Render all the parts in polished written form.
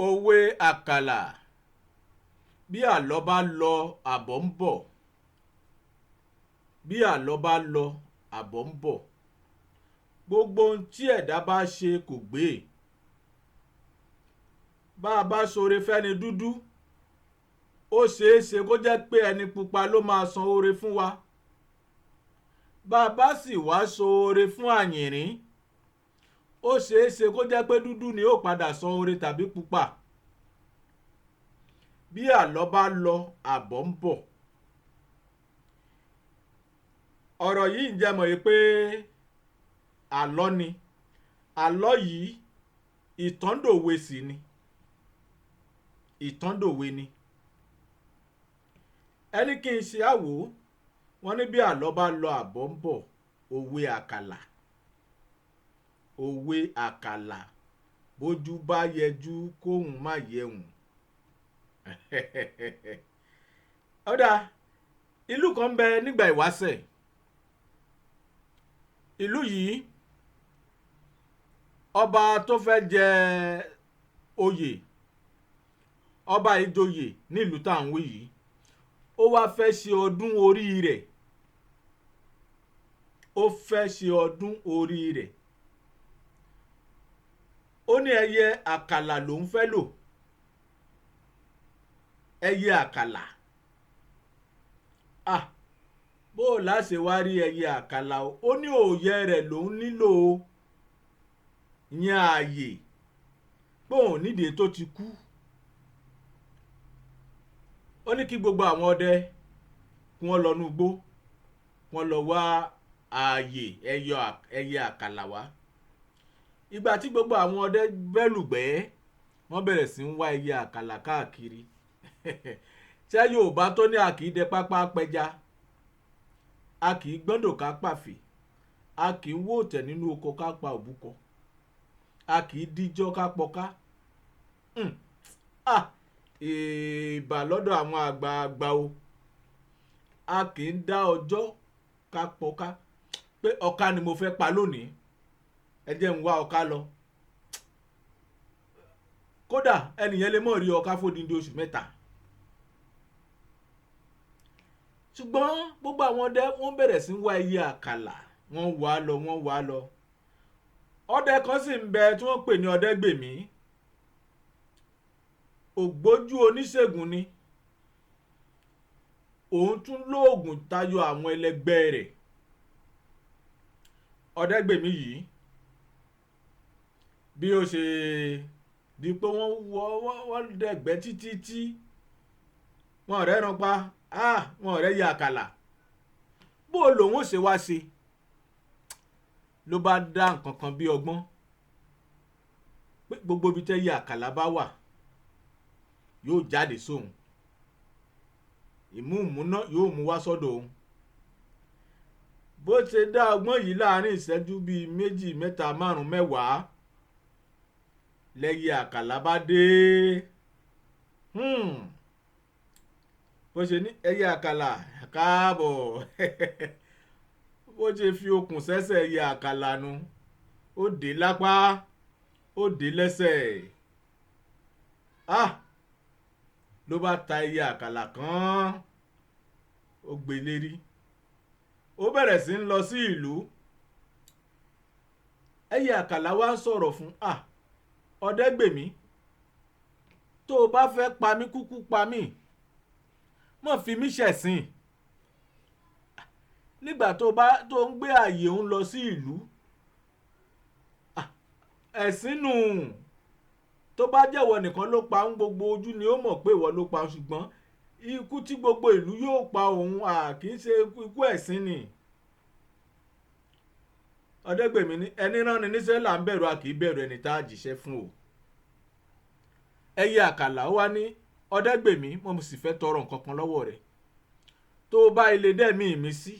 Òwe àkàlà. Bí àlọ́ bá lọ àbọ̀ ń bọ̀. Bí àlọ́ bá lọ àbọ̀ ń bọ̀. Gbogbo ohun tí ẹ̀dá bá ṣe kò gbé. Bá a bá ṣoore fẹ́ni dúdú, ó ṣeé ṣe kó jẹ́ pé ẹni pupa ló máa san oore fún wa. Bá a bá sì wá ṣoore fún àyìnrín, ó ṣeé ṣe kó jẹ́ pé dúdú ni ó padà san oore tàbí pupa. Bí àlọ́ bá lọ àbọ̀ ń bọ̀. Ọ̀rọ̀ yìí ń jẹ́ mọ̀ yìí pé àlọ́ ni. Àlọ́ yìí ìtàndòwe sì ni. Ìtàndòwe ni. Ẹni kí n ṣe àwò, wọ́n ní bí àlọ́ bá lọ àbọ̀ ń bọ̀, òwe àkàlà. Òwe àkàlà. Bójú bá yẹjú kóhun má yẹhùn. Ọ̀dà, ìlú kan bẹ nígbà ìwáṣẹ̀. Ìlú yìí, ọba tó fẹ́ jẹ oyè, ọba ìjòyè nílùú tá à ń wí yìí, ó wá fẹ́ ṣe ọdún orí rẹ̀. Ó fẹ́ ṣe ọdún orí rẹ̀. Ó ní ẹyẹ àkàlà lòún fẹ́ lò. Ẹyẹ àkàlà. Bó o láṣẹ wá rí ẹyẹ àkàlà o. Ó ní òòyẹ rẹ̀ lòún nílò o. Ìyẹn ààyè. Pé òun nídìí tó ti kú. Ó ní kí gbogbo àwọn ọdẹ kí wọ́n lọ nú igbó. Wọ́n lọ wá ààyè ẹyẹ àkàlà wá. Ìgbà tí gbogbo àwọn ọdẹ bẹ́lùgbẹ́, wọ́n bẹ̀rẹ̀ sí ń wá ẹyẹ àkàlà káàkiri. Ṣé Yorùbá tó ní a kì í dẹ pápá pẹja, a kì í gbọ́ndò ká pàfè, a kì í wó tẹ̀ nínú oko ká pa òbúkọ, a kì í díjọ́ ká pọká. Ìbà lọ́dọ̀ àwọn àgbààgbà o. A kì í dá ọjọ́ ká pọká pé ọká ni mo fẹ́ pa lónìí, ẹ jẹ́ ń wá ọká lọ. Kódà ẹnìyẹn lè mọ̀ rí ọká fódìdí oṣù mẹ́ta. Ṣùgbọ́n gbogbo àwọn ọdẹ wọ́n bẹ̀rẹ̀ sí ń wá ẹyẹ àkàlà. Wọ́n wá lọ, wọ́n wá lọ. Ọdẹ kan sì ń bẹ tí wọ́n pè ní Ọdẹ́gbèmí. Ògbójú oníṣègùn ni. Òun tún lóògùn tayọ àwọn ẹlẹgbẹ́ rẹ̀. Ọdẹ́gbèmí yìí, bí ó ṣe di pé wọ́n dẹ̀gbẹ́ títí wọ́n rẹ́ran pa, wọ́n rẹ́ yẹ àkàlà. Bó lòun ó ṣe wá ṣe, ló bá dá nǹkan kan bí ọgbọ́n pé gbogbo ibi tẹ́ yẹ àkàlà bá wà yóò jáde sóhun. Ìmúùmúná yóò mú wá sọ́dọ̀ òun. Bó ṣe dá ọgbọ́n yìí láàrin ìṣẹ́jú bíi 2, 3, 5, 10, lẹ́yẹ àkàlà bá dé. Bó ṣe ní ẹyẹ àkàlà káàbọ̀. Bó ṣe fi okùn sẹ́sẹ̀ ẹyẹ àkàlà nu. Ó dé lápá, ó dé lẹ́sẹ̀. Ló bá ta ẹyẹ àkàlà kan. Ó gbé lérí. Ó bẹ̀rẹ̀ sí ń lọ sí ìlú. Ẹyẹ àkàlà wá ń sọ̀rọ̀ fún Ọdẹ́gbèmí, tó o bá fẹ́ pa mí kúkú pa mí, mọ́ fi mí ṣẹ̀sín. Nígbà tó ń gbé ààyè òun lọ sí ìlú, ẹ̀sín nù. Tó bá jẹ́wọ́ nìkan ló pa ń, gbogbo ojú ni ó mọ̀ pé ìwọ ló pa, ṣùgbọ́n ikú tí gbogbo ìlú yóò pa òun kì í ṣe ikú ẹ̀sín ni. Ọdẹ́gbèmí ní ẹni rán ni níṣẹ́ là ń bẹ̀rù, a kì í bẹ̀rù ẹni tá a jíṣẹ́ fún o. Ẹyẹ àkàlà wá ní Ọdẹ́gbèmí, mo sì fẹ́ tọrọ nǹkan kan lọ́wọ́ rẹ̀. Tó bá ilé dẹ́mi mi sí,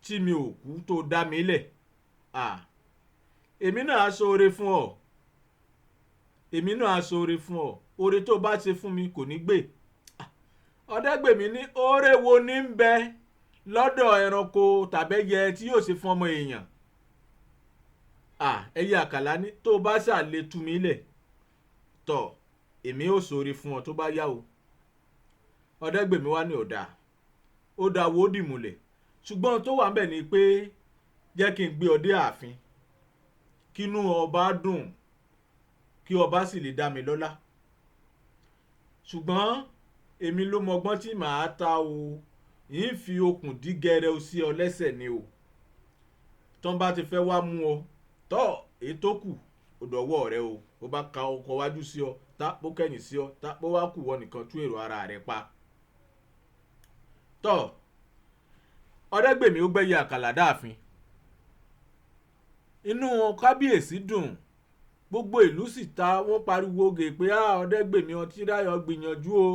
tí mi ò kú tó dá mi lẹ̀, èmi náà á ṣoore fún ọ. Èmi náà á ṣoore fún ọ. Oore tó bá ṣe fún mi kò ní gbé. Ọdẹ́gbèmí ní oore wo ní ń bẹ lọ́dọ̀ ẹranko tàbẹ́yẹ tí yóò ṣe fún ọmọ èèyàn. Ẹyẹ àkàlà ní tó bá ṣàlè tú mi lẹ̀, tọ̀ èmi ò sórí fún ọ tó bá yá o. Ọdẹ́gbèmí wá ní ọ̀dà ó da wo dìmúlẹ̀ ṣùgbọ́n tó wà ńbẹ̀ ni pé jẹ́ kí n gbé ọ dé ààfin kínú ọba dùn kí ọba sì lè dá mi lọ́lá ṣùgbọ́n èmi ló mọgbọ́n tí màá ta o yìí ń fi okùn dí gẹrẹ sí ọ lẹ́sẹ̀ ni o tán bá ti fẹ́ wá mú ọ tọ́ èyí tó kù òdòwọ́ rẹ o ó bá ka ọkọ̀ wájú sí ọ tá bó kẹ́yìn sí ọ tá bó wá kù wọ nìkan tú èrò ara rẹ pa. Tọ́ Ọdẹ́gbèmí ó gbẹ́yẹ àkàlà dáàfin inú kábíyèsí dùn gbogbo ìlú sì ta wọ́n pariwo gè pé Ọdẹ́gbèmí Ọtíráyọ̀ gbìyànjú o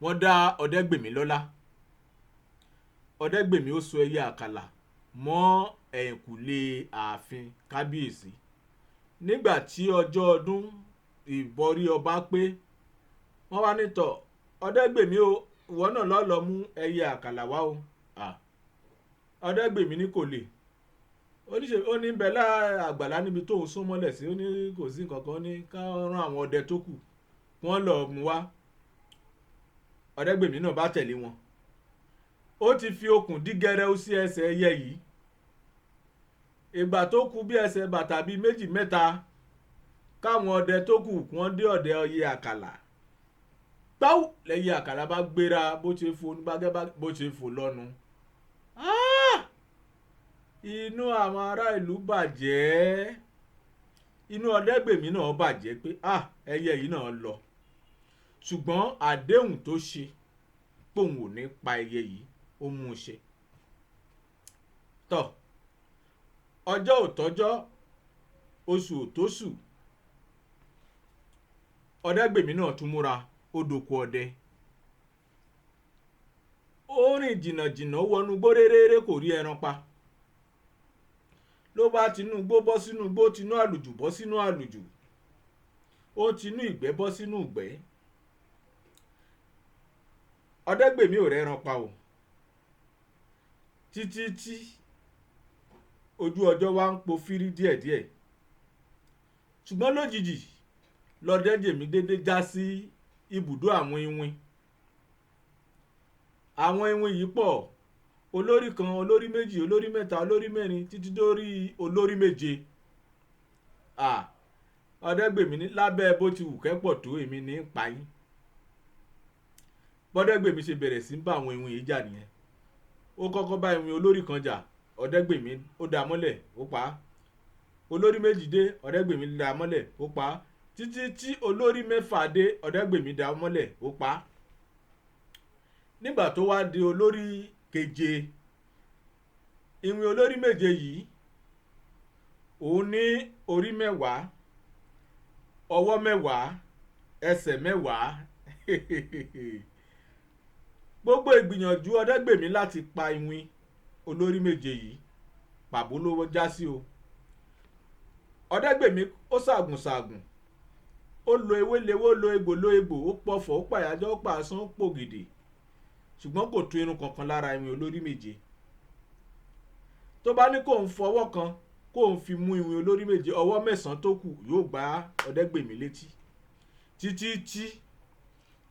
wọ́n dá Ọdẹ́gbèmí lọ́lá. Ọdẹ́gbèmí ó so ẹyẹ àkàlà mọ́ ẹ̀yìnkùlé ààfin kábíyèsí nígbà tí ọjọ́ ọdún ìbọrí ọba pé wọ́n wá nítọ̀ Ọdẹ́gbèmí o ìwọ náà lọ mú ẹyẹ àkàlà wá o. Ọdẹ́gbèmí ní kò lè ó ní bẹ àgbàlá níbi tóun sún mọ́lẹ̀ sí ó ní kò sí nǹkan kan ní ká rán àwọn ọdẹ tó kù wọ́n lọ mú wá. Ọdẹ́gbèmí náà bá tẹ̀lé wọn ó ti fi okùn dí gẹrẹ sí ẹsẹ̀ ẹyẹ yìí ìgbà tó kù bí ẹsẹ̀ bàtà bíi méjì mẹ́ta káwọn ọdẹ tó kù wọ́n dé ọ̀dẹ ẹyẹ àkàlà gbáwù lẹ́yẹ àkàlà bá gbéra bó ṣe fò oníbàgẹ́ bó ṣe fò lọ́nu. Inú àwọn ará ìlú bàjẹ́ inú Ọdẹ́gbèmí náà bàjẹ́ pé ẹyẹ yìí náà lọ ṣùgbọ́n àdéhùn tó ṣe póun ò ní pa ẹyẹ yìí ó mú un ṣe. Tọ́ ọjọ́ ò tọ́jọ́ oṣù ò tóṣù Ọdẹ́gbèmí náà tún múra ó dòkú ọdẹ ó rìn jìnnàjìnnà wọnú igbó réréré kò rí ẹran pa ló bá tinú igbó bọ́ sínú igbó tinú àlùjù bọ́ sínú àlùjù ó tinú ìgbẹ́ bọ́ sínú ìgbẹ́. Ọdẹ́gbèmí ò rẹ́ran pa o títí tí ojú ọjọ́ wa ń po fírí díẹ̀díẹ̀ ṣùgbọ́n lójijì l'Ọdẹ́gbèmí dédé já sí ibùdó àwọn iwin. Àwọn iwin yìí pọ̀ olórí kan olórí méjì olórí mẹ́ta olórí mẹ́rin títí dórí olórí méje. Ọdẹ́gbèmí ní lábẹ́ bó ti wù kẹ́pọ̀ tó èmi ní pa yín. Bọ́dẹ́gbèmí ṣe bẹ̀rẹ̀ sí bá àwọn iwin yìí jà nìyẹn ó kọ́kọ́ bá iwin olórí kan jà Ọdẹ́gbèmí ó dá mọ́lẹ̀ ó pa á olórí méjì dé Ọdẹ́gbèmí dá mọ́lẹ̀ ó pa á títí tí olórí mẹ́fà dé Ọdẹ́gbèmí dá mọ́lẹ̀ ó pa á. Nígbà tó wá di olórí keje iwin olórí méje yìí òun ní orí mẹ́wàá ọwọ́ mẹ́wàá ẹsẹ̀ mẹ́wàá gbogbo ìgbìyànjú Ọdẹ́gbèmí láti pa iwin olórí méje yìí pàbó ló já sí o. Ọdẹ́gbèmí ó ṣàgùn ó lo ewé lewé ó lo egbò ó pọ̀fọ̀ ó pàyájọ́ ó pàṣán ó pògìdì ṣùgbọ́n kò tó irun kankan lára iwin olórí méje. Tó bá ní kó ń fọwọ́ kan kó ń fi mú iwin olórí méje ọwọ́ mẹ́sàn-án tó kù yóò gbá Ọdẹ́gbèmí létí títí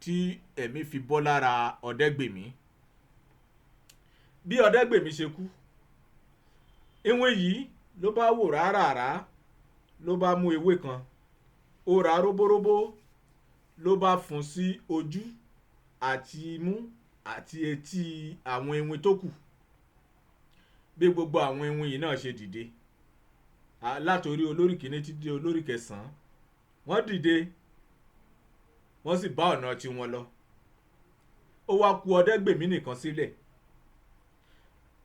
tí ẹ̀mí fi bọ́ lára Ọdẹ́gbèmí. Bí Ọdẹ́gbèmí ṣe kú iwin yìí ló bá wò rárá ló bá mú ewé kan ó ra róbóróbó ló bá fún sí ojú àti imú àti etí àwọn iwin tó kù. Bí gbogbo àwọn iwin yìí náà ṣe dìde látorí olórí kìíní títí dé olórí kẹsàn-án wọ́n dìde wọ́n sì bá ọ̀nà tí wọ́n lọ. Ó wá kù Ọdẹ́gbèmí nìkan sílẹ̀.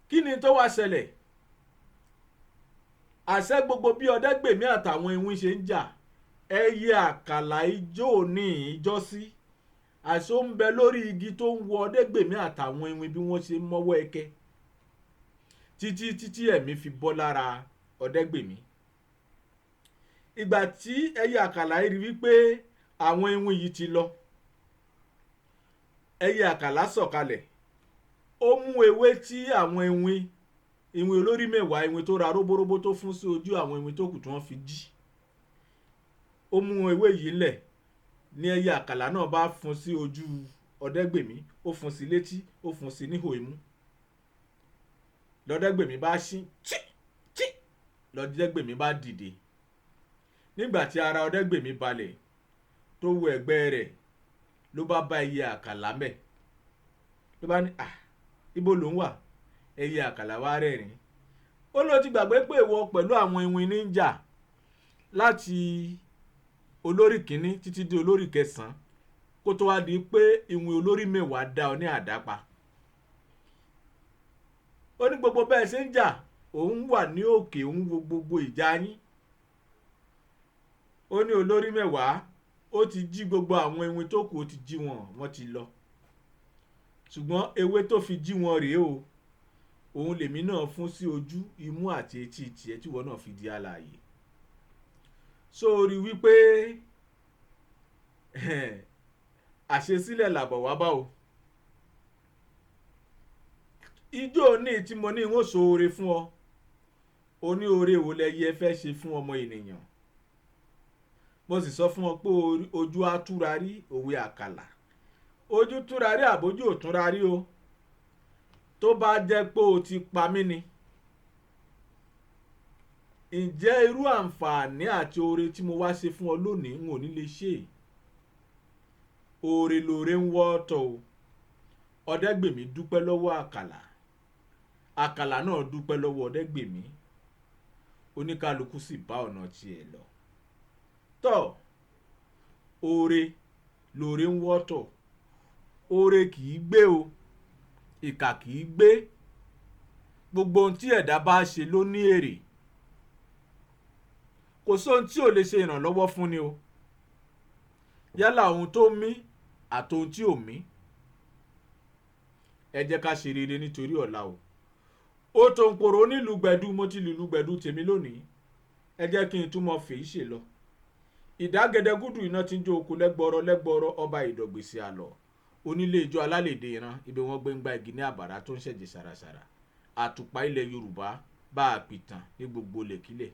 Kí ni tó wá ṣẹlẹ̀? Àṣẹ gbogbo bí Ọdẹ́gbèmí àtàwọn iwin ṣe ń jà ẹyẹ àkàlà ijó ní ìjọ́sí àṣẹ ó ń bẹ lórí igi tó ń wo Ọdẹ́gbèmí àtàwọn iwin bí wọ́n ṣe mọ́wọ́ ẹkẹ títí ẹ̀mí fi bọ́ lára Ọdẹ́gbèmí. Ìgbà tí ẹyẹ àkàlà rí wípé àwọn iwin yìí ti lọ ẹyẹ àkàlà sọ̀kalẹ̀ ó mú ewé tí àwọn iwin olórí mẹ́wàá iwin tó ra róbóróbó tó fún sí ojú àwọn iwin tó kù tí wọ́n fi jí ó mú ewé yìí lẹ̀ ní ẹyẹ àkàlà náà bá fún sí ojú Ọdẹ́gbèmí, ó fún sí létí, ó fún sí níhò imú. lọ́dẹ́gbèmí bá ṣí tí tí lọ́dẹ́gbèmí bá dìde. nígbà tí ara Ọdẹ́gbèmí balẹ̀ tó wo ẹ̀gbẹ́ rẹ̀ ló bá bá ẹyẹ àkàlà mẹ́. ló bá ní ibo ló ń wà? ẹyẹ àkàlà wá rẹ́rìn. ó ló ti gbàgbé pé ìwọ pẹ̀lú àwọn iwin níjà láti olórí kìíní títí dé olórí kẹsàn-án kó tó wá di pé ìwìn olórí mẹ́wàá dá ọ ní àdápa. ó ní gbogbo bẹ́ẹ̀ ṣe ń jà òun wà ní òkè, òun wo gbogbo ìjà yín. ó ní olórí mẹ́wàá ó ti jí gbogbo àwọn iwin tó kù, ó ti jí wọ́n ti lọ. ṣùgbọ́n ewé tó fi jí wọn rèé o, òun lèmi náà fún sí ojú, imú àti etí tiẹ̀ tí wọ́n náà fi di alààyè. sórí wípé àṣesílẹ̀ làbọ̀ wá bá o. ijó ní tí mo ní ń ó ṣoore fún ọ, o ní oore wo lẹyẹ fẹ́ ṣe fún ọmọ ènìyàn. mo sì sọ fún ọ pé ojú á túra rí, òwe àkàlà. ojú túra rí àbójú ò túra rí o. tó bá jẹ́ pé o ti pa mí ni, ǹjẹ́ irú àǹfààní àti oore tí mo wá ṣe fún ọ lónìí n ò ní lè ṣe. oore lóore ń wọ́ ọ̀tọ̀ o. Ọdẹ́gbèmí dúpẹ́ lọ́wọ́ àkàlà, àkàlà náà dúpẹ́ lọ́wọ́ Ọdẹ́gbèmí, oníkálukú sì bá ọ̀nà tiẹ̀ lọ. tọ́ oore lóore ń wọ́ ọ̀tọ̀. oore kì í gbé o, ìkà kì í gbé. gbogbo ohun tí ẹ̀dá bá ṣe ló ní èrè. kò sóhun tí ò lè ṣe ìrànlọ́wọ́ fún ni o. yálà ohun tó mí àtohun tí ò mí. ẹ jẹ́ ká ṣe rere nítorí ọ̀la o. ó tó ń pòrò nílùú gbẹ̀dú, mo ti lùlù gbẹ̀dú tèmi lónìí. ẹ jẹ́ kí n túmọ̀ fèyí ṣe lọ. ìdágẹdẹgúdù iná tí ń jó oko lẹ́gbọ̀rọ̀ lẹ́gbọ̀rọ̀ ọba ìdọ̀gbèsè àlọ́. onílé ijó alálèdè ìran, ibi wọn gbé ń gba igi ní àbàrá tó ń ṣẹ̀jẹ̀ sàràsàrà. àtùpà ilẹ̀ Yorùbá bá a pìtàn ní gbogbo lẹ̀kílẹ̀.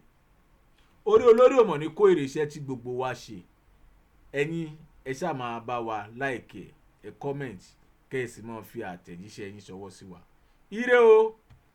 orí olórí òmò ní kó èrè iṣẹ́ tí gbogbo wa ṣe. ẹ̀yin ẹ ṣáà máa bá wa láìkẹ́ ẹ kọ́mẹ̀ntì kẹ́ ẹ sì máa fi àtẹ̀jíṣẹ́ yín ṣọwọ́ sí wa. ire o.